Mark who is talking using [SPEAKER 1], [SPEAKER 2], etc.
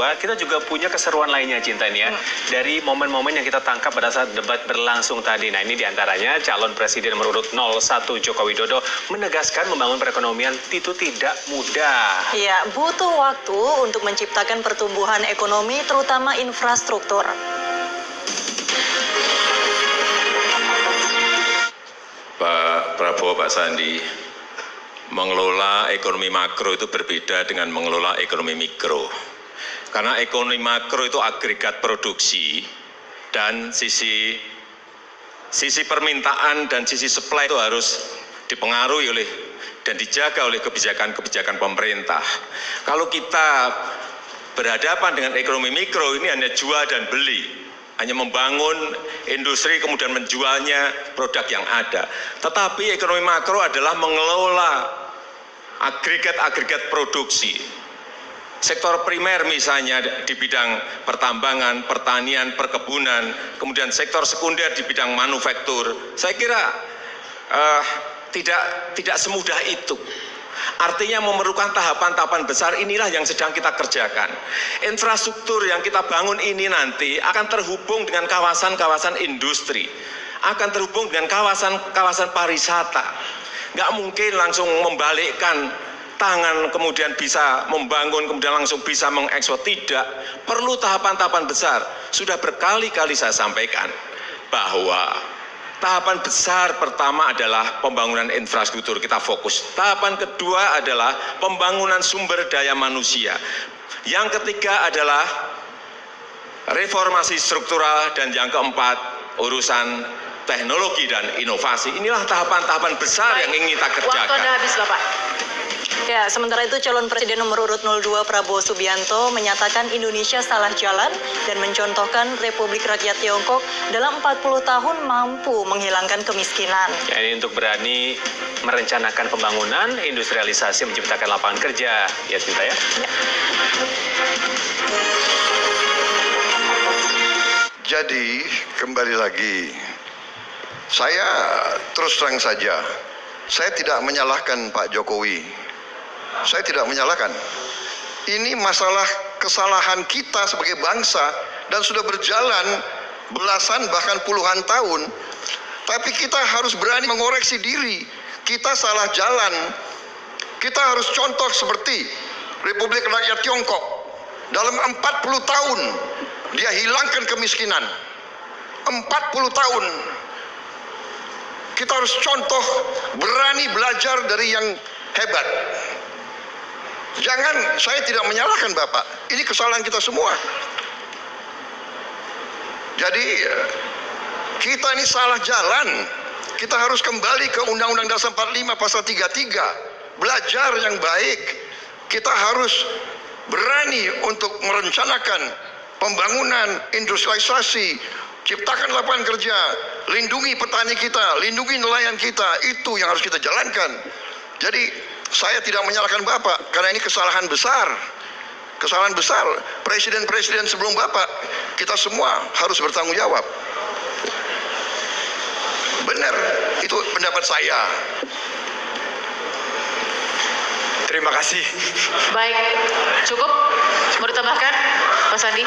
[SPEAKER 1] kedua, kita juga punya keseruan lainnya, Cinta, ini ya. Dari momen-momen yang kita tangkap pada saat debat berlangsung tadi. Nah, ini diantaranya calon presiden nomor urut 01 Joko Widodo menegaskan membangun perekonomian itu tidak mudah.
[SPEAKER 2] Ya, butuh waktu untuk menciptakan pertumbuhan ekonomi, terutama infrastruktur.
[SPEAKER 3] Pak Prabowo, Pak Sandi, mengelola ekonomi makro itu berbeda dengan mengelola ekonomi mikro. Karena ekonomi makro itu agregat produksi dan sisi permintaan dan sisi supply itu harus dipengaruhi oleh dan dijaga oleh kebijakan-kebijakan pemerintah. Kalau kita berhadapan dengan ekonomi mikro, ini hanya jual dan beli. Hanya membangun industri kemudian menjualnya produk yang ada. Tetapi ekonomi makro adalah mengelola agregat-agregat produksi. Sektor primer misalnya di bidang pertambangan, pertanian, perkebunan, kemudian sektor sekunder di bidang manufaktur. Saya kira tidak semudah itu. Artinya memerlukan tahapan-tahapan besar, inilah yang sedang kita kerjakan. Infrastruktur yang kita bangun ini nanti akan terhubung dengan kawasan-kawasan industri, akan terhubung dengan kawasan-kawasan pariwisata. Nggak mungkin langsung membalikkan tangan kemudian bisa membangun, kemudian langsung bisa mengekspor. Tidak, perlu tahapan-tahapan besar. Sudah berkali-kali saya sampaikan bahwa tahapan besar pertama adalah pembangunan infrastruktur, kita fokus. Tahapan kedua adalah pembangunan sumber daya manusia. Yang ketiga adalah reformasi struktural, dan yang keempat urusan teknologi dan inovasi. Inilah tahapan-tahapan besar yang ingin kita kerjakan.
[SPEAKER 2] Waktu Anda habis, Bapak. Ya, sementara itu calon presiden nomor urut 02 Prabowo Subianto menyatakan Indonesia salah jalan dan mencontohkan Republik Rakyat Tiongkok dalam 40 tahun mampu menghilangkan kemiskinan.
[SPEAKER 1] Ya, ini untuk berani merencanakan pembangunan, industrialisasi, menciptakan lapangan kerja. Ya, Cinta ya.
[SPEAKER 4] Jadi, kembali lagi, saya terus terang saja, saya tidak menyalahkan Pak Jokowi. Saya tidak menyalahkan. Ini masalah kesalahan kita sebagai bangsa dan sudah berjalan belasan bahkan puluhan tahun. Tapi kita harus berani mengoreksi diri. Kita salah jalan. Kita harus contoh seperti Republik Rakyat Tiongkok. Dalam 40 tahun dia hilangkan kemiskinan. 40 tahun. Kita harus contoh, berani belajar dari yang hebat. Jangan, saya tidak menyalahkan Bapak. Ini kesalahan kita semua. Jadi kita ini salah jalan. Kita harus kembali ke Undang-Undang Dasar 45 pasal 33. Belajar yang baik. Kita harus berani untuk merencanakan pembangunan, industrialisasi, ciptakan lapangan kerja, lindungi petani kita, lindungi nelayan kita. Itu yang harus kita jalankan. Jadi saya tidak menyalahkan Bapak, karena ini kesalahan besar. Kesalahan besar. Presiden-presiden sebelum Bapak, kita semua harus bertanggung jawab. Benar, itu pendapat saya.
[SPEAKER 5] Terima kasih. Baik, cukup. Mau ditambahkan, Pak Sandi?